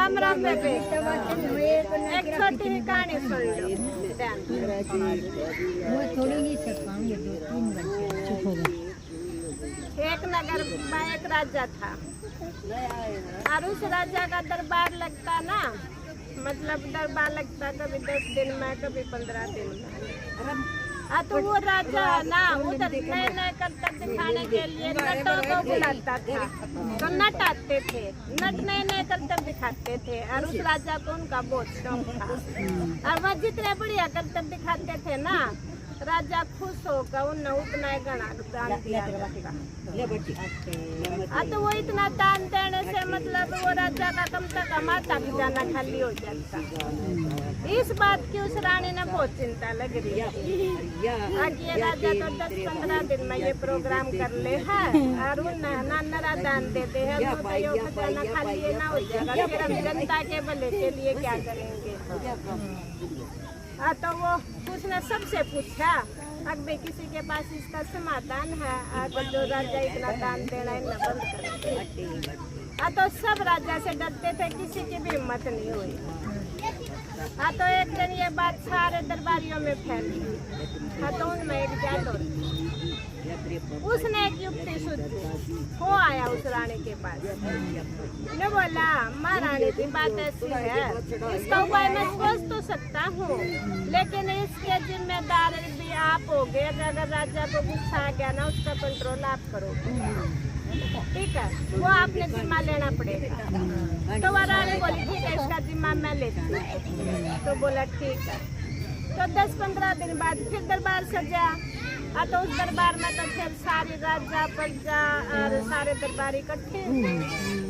राम राम बेबे। एक छोटी ही कहानी सुन लो। थोड़ी नहीं सक पाऊंगे, 2-3 घंटे चुप हो गए। एक नगर में एक राजा था और उस राजा का दरबार लगता ना, मतलब दरबार लगता कभी 10 दिन में, कभी 15 दिन में। तो वो राजा ना उधर नए नए करतब दिखाने के लिए नटों को बुलाता था, तो नट आते थे, नट नए नए करतब दिखाते थे और उस राजा को उनका बहुत शौक था। और वह जितने बढ़िया करतब दिखाते थे ना, राजा खुश होकर उन्हें उतना गणा दान दिया। तो वो इतना दान देने से मतलब वो राजा का कम से कम माता की जाना खाली हो जाता। इस बात की उस रानी ने बहुत चिंता लग रही है। ये राजा तो 10-15 दिन में ये प्रोग्राम कर ले है और उन्हें नाना दान देते हैं, तो यो खजाना खाली ना हो जाएगा, फिर हम जनता के भले के लिए क्या करेंगे। तो वो उसने सबसे पूछा, अगर किसी के पास इसका समाधान है, अगर जो राजा इतना दान देना है न बंद कर। तो सब राजा से डरते थे, किसी की भी हिम्मत नहीं हुई। तो एक दिन ये बात सारे दरबारियों में फैल गई। तो उनमें एक जादू, उसने एक युक्ति सोची, वो आया उस रानी के पास ने बोला, महारानी की बात ऐसी है, इसका उपाय मैं सोच तो सकता हूँ, लेकिन इसके जिम्मेदार भी आप होगे। अगर राजा को गुस्सा आ गया ना, उसका कंट्रोल आप करोगे, ठीक है, वो आपने जिम्मा लेना पड़ेगा। तो वह रानी बोली ठीक है, इसका जिम्मा मैं लेती हूँ। तो बोला ठीक है। तो 10-15 दिन बाद फिर दरबार सजा। तो उस दरबार में तो फिर सारे राजा प्रजा और सारे दरबारी इकट्ठे,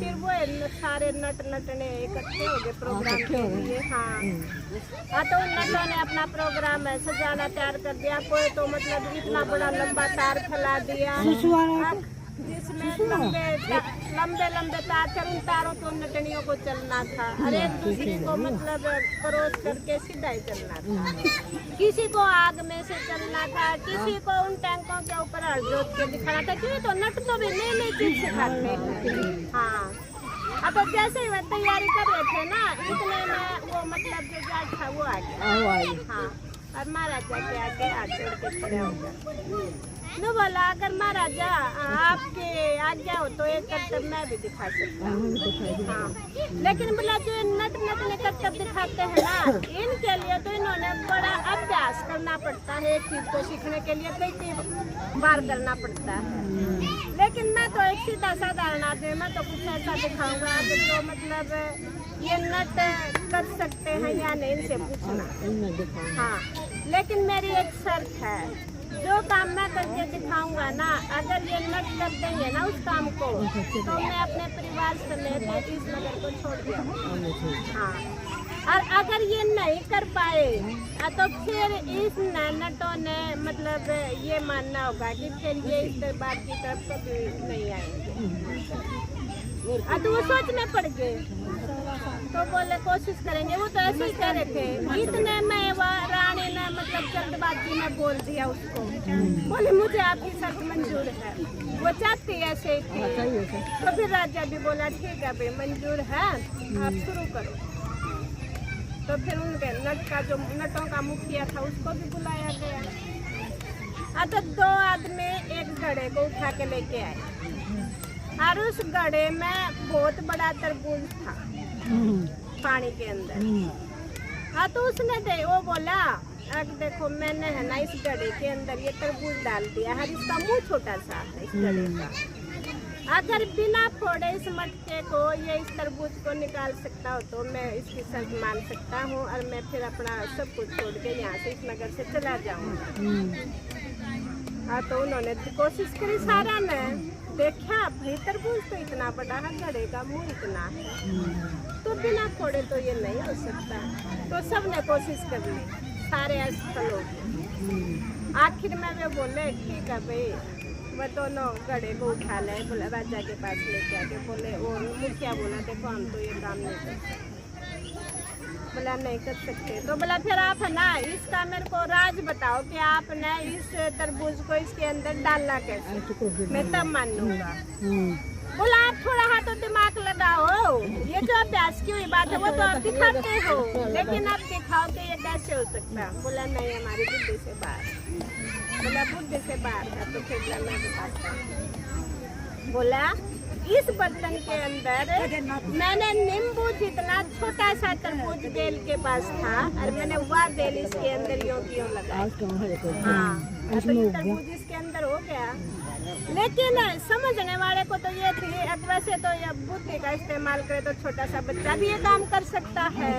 फिर वो सारे नटने इकट्ठे हो गए प्रोग्राम के लिए। हाँ, तो उन नटों ने अपना प्रोग्राम सजाना तैयार कर दिया। कोई तो मतलब इतना बड़ा लंबा तार फैला दिया जिसमें लंबे तार थे, उन तारों को नटनियों को चलना था। अरे एक दूसरे को मतलब क्रॉस करके सीधा ही चलना था। किसी को आग में से चलना था, किसी को उन टैंकों के ऊपर हरजोत के दिखाना था, क्योंकि तो नट तो भी नई नई चीज सिखाते हैं। हाँ, तो जैसे ही वह तैयारी कर रहे थे ना, इतने में वो मतलब जो जाट था वो आ गया। हाँ, और महाराजा के आगे हाथ जोड़ के खड़े हो गए। नो बोला, अगर महाराजा आपके आज्ञा हो तो एक करतब मैं भी दिखा सकता हूँ। हाँ, लेकिन बोला जो नट ने करतब दिखाते हैं ना, इनके लिए तो इन्होंने बड़ा अभ्यास करना पड़ता है। एक चीज को सीखने के लिए कई बार करना पड़ता है। लेकिन मैं तो एक सीधा साधारण आदमी, मैं तो कुछ ऐसा दिखाऊंगा जो मतलब ये नट कर सकते हैं या नहीं, इनसे पूछना। हाँ, लेकिन मेरी एक शर्त है, जो काम मैं करके दिखाऊंगा ना, अगर ये नट कर देंगे ना उस काम को, तो मैं अपने परिवार समेत इस नगर को छोड़ दिया। हाँ, और अगर ये नहीं कर पाए तो फिर इस नटों ने मतलब ये मानना होगा कि फिर ये इस दरबार की तरफ कभी नहीं आएंगे। तो वो सोचने पड़ गए, तो बोले कोशिश करेंगे। वो तो ऐसे ही कह रहे थे। इतने में वह रानी ने मतलब जल्दबाजी में बोल दिया उसको, बोले मुझे आपकी शर्त मंजूर है। वो चाहती ऐसे ही थी। तो फिर राजा भी बोला ठीक है भाई, मंजूर है, आप शुरू करो। तो फिर उनके नट का जो नटों का मुखिया था उसको भी बुलाया गया। तो 2 आदमी एक घड़े को उठा के लेके आए और उस घड़े में बहुत बड़ा तरबूज था पानी के अंदर। तो उसने वो बोला, अब देखो मैंने है ना इस घड़े के अंदर ये तरबूज डाल दिया है, इसका मुंह छोटा सा है इस घड़े का। अगर बिना फोड़े इस मटके को ये इस तरबूज को निकाल सकता हो तो मैं इसकी शर्त मान सकता हूँ, और मैं फिर अपना सब कुछ छोड़ के यहाँ से इस नगर से चला जाऊँगा। तो उन्होंने कोशिश करी, सारा ने देखा भाई तरबूज तो इतना बड़ा है, घड़े का मुंह इतना है, तो बिना फोड़े तो ये नहीं हो सकता। तो सबने कोशिश कर ली, सारे असफल हो गए। आखिर में वे बोले ठीक है भाई, वह दोनों घड़े को उठा ले, बोला राजा के पास लेके आके। बोले वो मुखिया बोला देखो हम तो ये काम नहीं कर सकते। बोला नहीं कर सकते। तो बोला फिर आप है ना इसका मेरे को राज बताओ कि आपने इस तरबूज को इसके अंदर डालना कैसे, मैं तब मान लूँगा। बोला आप थोड़ा हाथ तो दिमाग लगाओ, ये जो अभ्यास की हुई बात है वो तो आप दिखाते हो, लेकिन आप दिखाओ कि ये कैसे हो सकता है। बोला नहीं, हमारी बुद्धि से बाहर। बोला बुद्धि से बाहर है तो फिर मैं दिखाता हूँ। बोला इस बर्तन के अंदर मैंने नींबू जितना छोटा सा तरबूज बेल के पास था और मैंने वह बेल इसके अंदर यूं लगाया। हाँ, तो ये तरबूज इसके अंदर हो गया। लेकिन समझने वाले को तो ये थी, वैसे तो ये बुद्धि का इस्तेमाल करे तो छोटा सा बच्चा भी ये काम कर सकता है,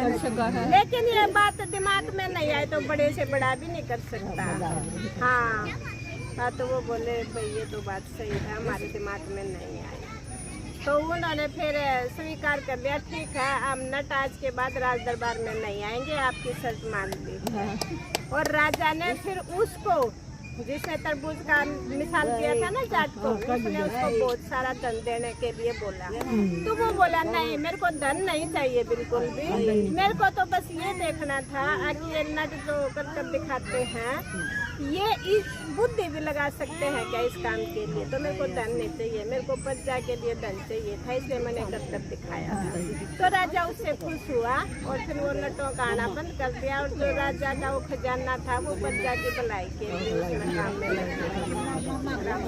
लेकिन ये बात दिमाग में नहीं आई तो बड़े से बड़ा भी नहीं कर सकता। हाँ, तो वो बोले भाई ये तो बात सही है, हमारे दिमाग में नहीं आई। तो उन्होंने फिर स्वीकार कर लिया, ठीक है हम नट आज के बाद राज दरबार में नहीं आएंगे, आपकी शर्त मान ली। और राजा ने फिर उसको, जिसने तरबूज का मिसाल दिया था ना जाट को, उसने उसको बहुत सारा धन देने के लिए बोला। तो वो बोला नहीं, मेरे को धन नहीं चाहिए बिल्कुल भी, मेरे को तो बस ये देखना था कि ये नट जो करतब दिखाते हैं ये इस बुद्धि भी लगा सकते हैं क्या इस काम के लिए, तो मेरे को धन नहीं चाहिए, मेरे को प्रजा के लिए धन चाहिए था, इसलिए मैंने करतब दिखाया। तो राजा उससे खुश हुआ और फिर वो नटों का आना बंद कर दिया, और जो राजा का वो खजाना था वो प्रजा की भलाई के लिए उसमें काम में लग गया।